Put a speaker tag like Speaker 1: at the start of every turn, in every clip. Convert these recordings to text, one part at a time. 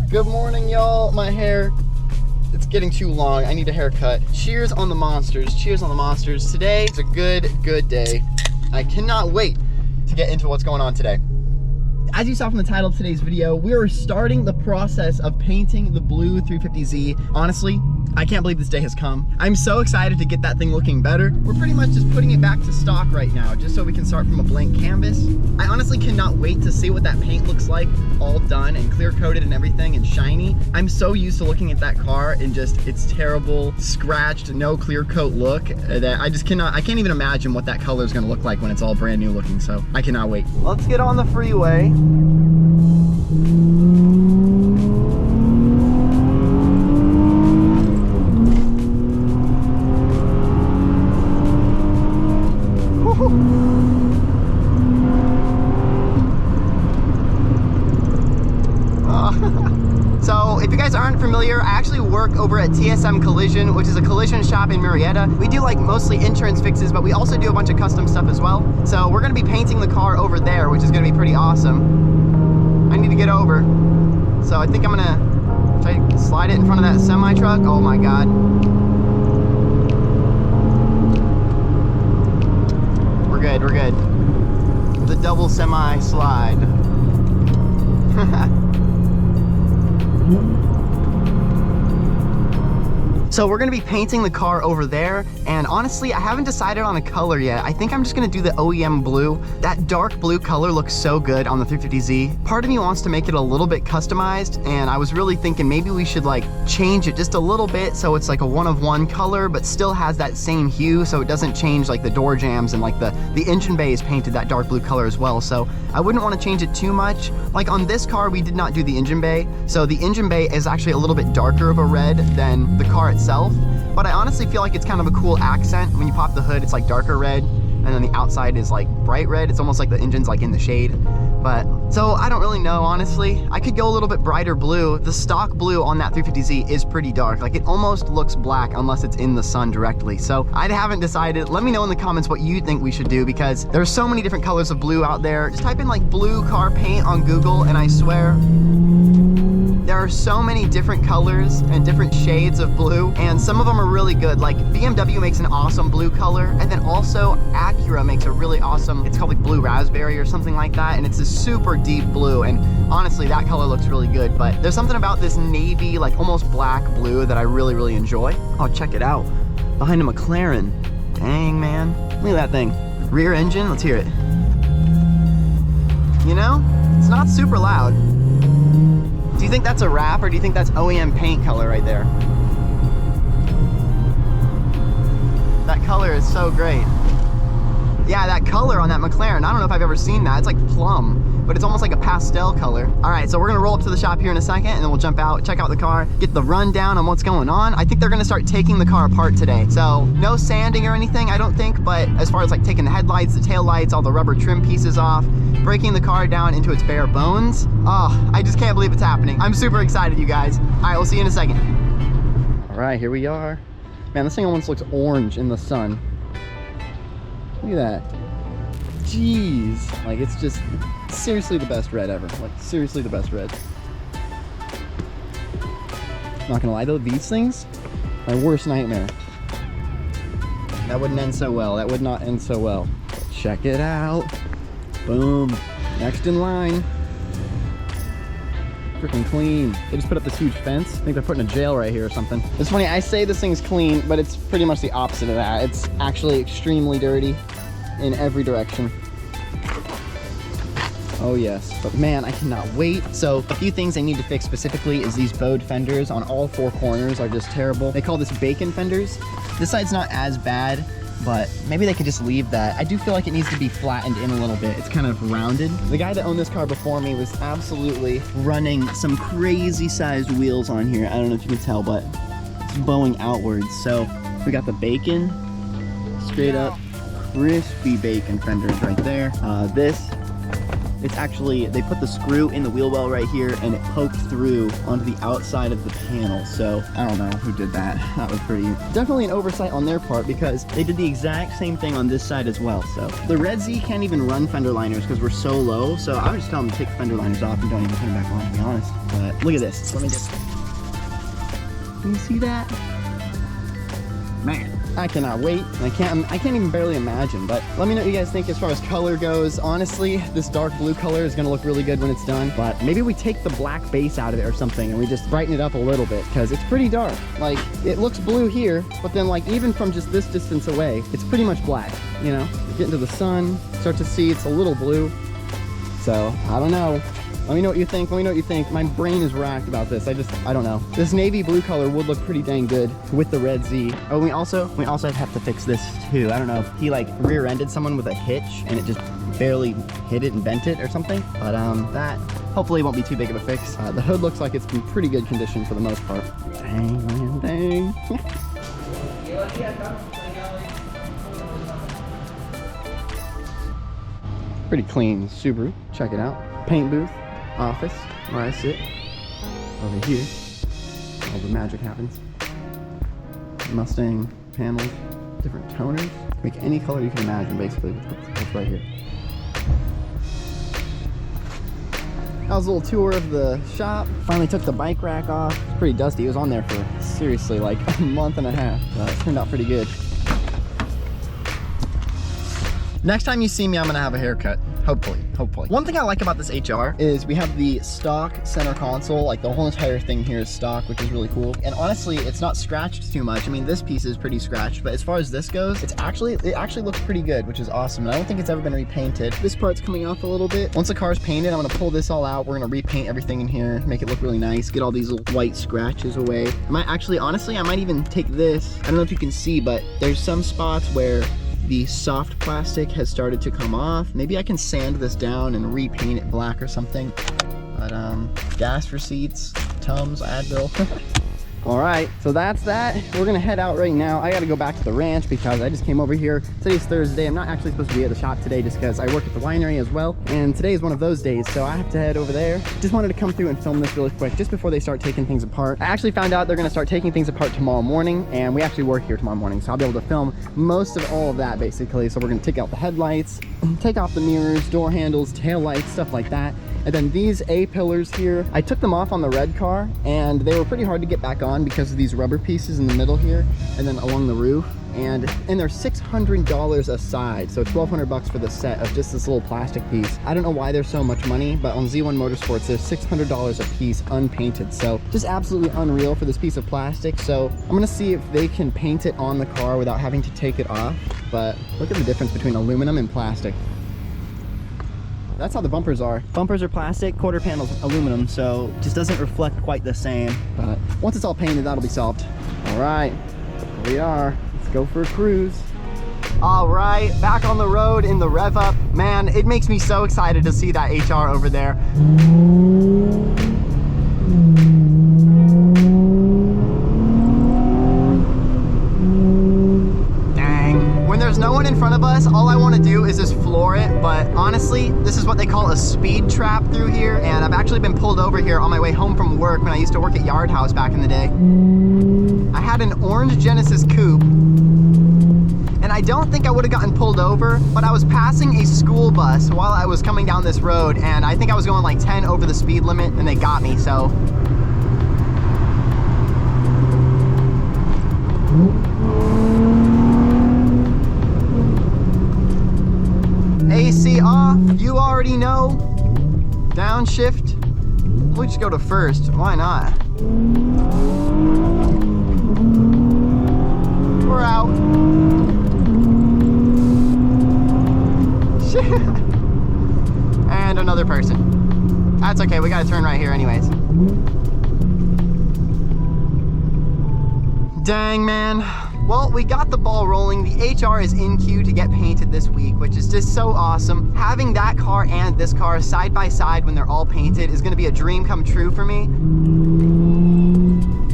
Speaker 1: Good morning, y'all. My hair, it's getting too long. I need a haircut. Cheers on the monsters. Cheers on the monsters. Today is a good day. I cannot wait to get into what's going on today. As you saw from the title of today's video, we are starting the process of painting the blue 350Z. Honestly, I can't believe this day has come. I'm so excited to get that thing looking better. We're pretty much just putting it back to stock right now, just so we can start from a blank canvas. I honestly cannot wait to see what that paint looks like, all done and clear coated and everything and shiny. I'm so used to looking at that car and just its terrible, scratched, no clear coat look that I can't even imagine what that color is gonna look like when it's all brand new looking, so I cannot wait. Let's get on the freeway. So if you guys aren't familiar, I actually work over at TSM Collision, which is a collision shop in Marietta. We do like mostly insurance fixes, but we also do a bunch of custom stuff as well. So we're gonna be painting the car over there, which is gonna be pretty awesome. I need to get over. So I think I'm gonna try to slide it in front of that semi truck. Oh my God. We're good, we're good. The double semi slide. So we're gonna be painting the car over there, and honestly, I haven't decided on a color yet. I think I'm just gonna do the OEM blue. That dark blue color looks so good on the 350Z. Part of me wants to make it a little bit customized, and I was really thinking maybe we should like change it just a little bit so it's like a one-of-one color, but still has that same hue, so it doesn't change like the door jambs, and like the engine bay is painted that dark blue color as well. So I wouldn't want to change it too much. Like on this car, we did not do the engine bay, so the engine bay is actually a little bit darker of a red than the car itself. But I honestly feel like it's kind of a cool accent. When you pop the hood, it's like darker red, and then the outside is like bright red. It's almost like the engine's like in the shade. But so I don't really know, honestly. I could go a little bit brighter blue. The stock blue on that 350Z is pretty dark. Like it almost looks black unless it's in the sun directly. So I haven't decided. Let me know in the comments what you think we should do, because there's so many different colors of blue out there. Just type in like blue car paint on Google, and I swear there are so many different colors and different shades of blue, and some of them are really good. Like BMW makes an awesome blue color, and then also Acura makes a really awesome, it's called like blue raspberry or something like that, and it's a super deep blue, and honestly that color looks really good. But there's something about this navy, like almost black blue, that I really enjoy. Oh, check it out. Behind a McLaren. Dang, man. Look at that thing. Rear engine, let's hear it. You know, it's not super loud. Do you think that's a wrap, or do you think that's OEM paint color right there? That color is so great. Yeah, that color on that McLaren, I don't know if I've ever seen that. It's like plum, but it's almost like a pastel color. All right, so we're gonna roll up to the shop here in a second, and then we'll jump out, check out the car, get the rundown on what's going on. I think they're gonna start taking the car apart today. So no sanding or anything, I don't think, but as far as like taking the headlights, the tail lights, all the rubber trim pieces off, breaking the car down into its bare bones. Oh, I just can't believe it's happening. I'm super excited, you guys. All right, we'll see you in a second. All right, here we are. Man, this thing almost looks orange in the sun. Look at that. Jeez. Like, it's just seriously the best red ever. Like, seriously the best red. Not gonna lie though, these things, my worst nightmare. That wouldn't end so well. That would not end so well. Check it out. Boom. Next in line. Freaking clean. They just put up this huge fence. I think they're putting a jail right here or something. It's funny, I say this thing's clean, but it's pretty much the opposite of that. It's actually extremely dirty in every direction. Oh yes, but man, I cannot wait. So a few things I need to fix specifically is these bowed fenders on all four corners are just terrible. They call this bacon fenders. This side's not as bad, but maybe they could just leave that. I do feel like it needs to be flattened in a little bit. It's kind of rounded. The guy that owned this car before me was absolutely running some crazy sized wheels on here. I don't know if you can tell, but it's bowing outwards. So we got the bacon, straight up crispy bacon fenders right there. This It's actually, they put the screw in the wheel well right here and it poked through onto the outside of the panel. So I don't know who did that. That was pretty, definitely an oversight on their part because they did the exact same thing on this side as well. So the Red Z can't even run fender liners because we're so low. So I would just tell them to take the fender liners off and don't even put them back on, to be honest. But look at this. Let me just, can you see that? Man, I cannot wait. I can't even barely imagine, but let me know what you guys think as far as color goes. Honestly, this dark blue color is gonna look really good when it's done, but maybe we take the black base out of it or something and we just brighten it up a little bit because it's pretty dark. Like, it looks blue here, but then like even from just this distance away, it's pretty much black, you know? You get into the sun, start to see it's a little blue. So, I don't know. Let me know what you think. Let me know what you think. My brain is racked about this. I don't know. This navy blue color would look pretty dang good with the Red Z. Oh, we also have to fix this too. I don't know if he like rear-ended someone with a hitch and it just barely hit it and bent it or something. But that hopefully won't be too big of a fix. The hood looks like it's in pretty good condition for the most part. Dang, man, dang. Pretty clean Subaru. Check it out. Paint booth. Office where I sit. Over here, all the magic happens. Mustang panels, different toners. Make any color you can imagine, basically. What's right here. That was a little tour of the shop. Finally took the bike rack off. It's pretty dusty. It was on there for seriously like a month and a half. It turned out pretty good. Next time you see me, I'm gonna have a haircut. Hopefully. One thing I like about this HR is we have the stock center console, like the whole entire thing here is stock, which is really cool. And honestly, it's not scratched too much. I mean, this piece is pretty scratched, but as far as this goes, it actually looks pretty good, which is awesome. And I don't think it's ever been repainted. This part's coming off a little bit. Once the car's painted, I'm gonna pull this all out. We're gonna repaint everything in here, make it look really nice, get all these little white scratches away. Honestly, I might even take this. I don't know if you can see, but there's some spots where the soft plastic has started to come off. Maybe I can sand this down and repaint it black or something. But gas receipts, Tums, Advil. All right, so that's that. We're gonna head out right now. I gotta go back to the ranch because I just came over here. Today's Thursday. I'm not actually supposed to be at the shop today just because I work at the winery as well. And today is one of those days, so I have to head over there. Just wanted to come through and film this really quick just before they start taking things apart. I actually found out they're gonna start taking things apart tomorrow morning, and we actually work here tomorrow morning, so I'll be able to film most of all of that basically. So we're gonna take out the headlights, take off the mirrors, door handles, tail lights, stuff like that. And then these A-pillars here, I took them off on the red car and they were pretty hard to get back on because of these rubber pieces in the middle here and then along the roof. And they're $600 a side, so $1,200 for the set of just this little plastic piece. I don't know why they're so much money, but on Z1 Motorsports, they're $600 a piece unpainted. So just absolutely unreal for this piece of plastic. So I'm gonna see if they can paint it on the car without having to take it off. But look at the difference between aluminum and plastic. That's how the bumpers are. Bumpers are plastic, quarter panels aluminum, so it just doesn't reflect quite the same. But once it's all painted, that'll be solved. All right, here we are. Let's go for a cruise. All right, back on the road in the Rev Up. Man, it makes me so excited to see that HR over there. There's no one in front of us. All I want to do is just floor it, but honestly, this is what they call a speed trap through here, and I've actually been pulled over here on my way home from work when I used to work at Yard House back in the day. I had an orange Genesis coupe, and I don't think I would have gotten pulled over, but I was passing a school bus while I was coming down this road, and I think I was going like 10 over the speed limit, and they got me, so. AC off, you already know. Downshift. We'll just go to first, why not? We're out. And another person. That's okay, we gotta turn right here anyways. Dang, man. Well, we got the ball rolling. The HR is in queue to get painted this week, which is just so awesome. Having that car and this car side by side when they're all painted is gonna be a dream come true for me.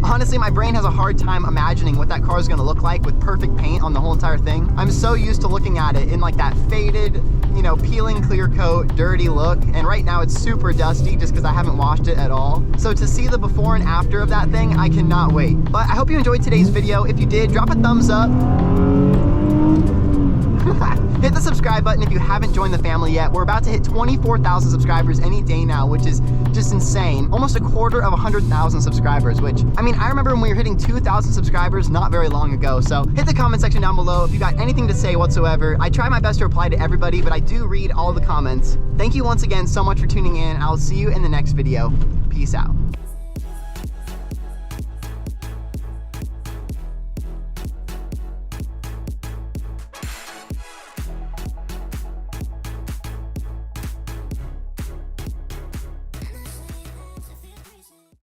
Speaker 1: Honestly, my brain has a hard time imagining what that car is gonna look like with perfect paint on the whole entire thing. I'm so used to looking at it in like that faded, you know, peeling clear coat, dirty look, and right now it's super dusty just because I haven't washed it at all. So to see the before and after of that thing, I cannot wait. But I hope you enjoyed today's video. If you did, drop a thumbs up. Hit the subscribe button if you haven't joined the family yet. We're about to hit 24,000 subscribers any day now, which is just insane. Almost a quarter of 100,000 subscribers, which, I mean, I remember when we were hitting 2,000 subscribers not very long ago. So hit the comment section down below if you got anything to say whatsoever. I try my best to reply to everybody, but I do read all the comments. Thank you once again so much for tuning in. I'll see you in the next video. Peace out.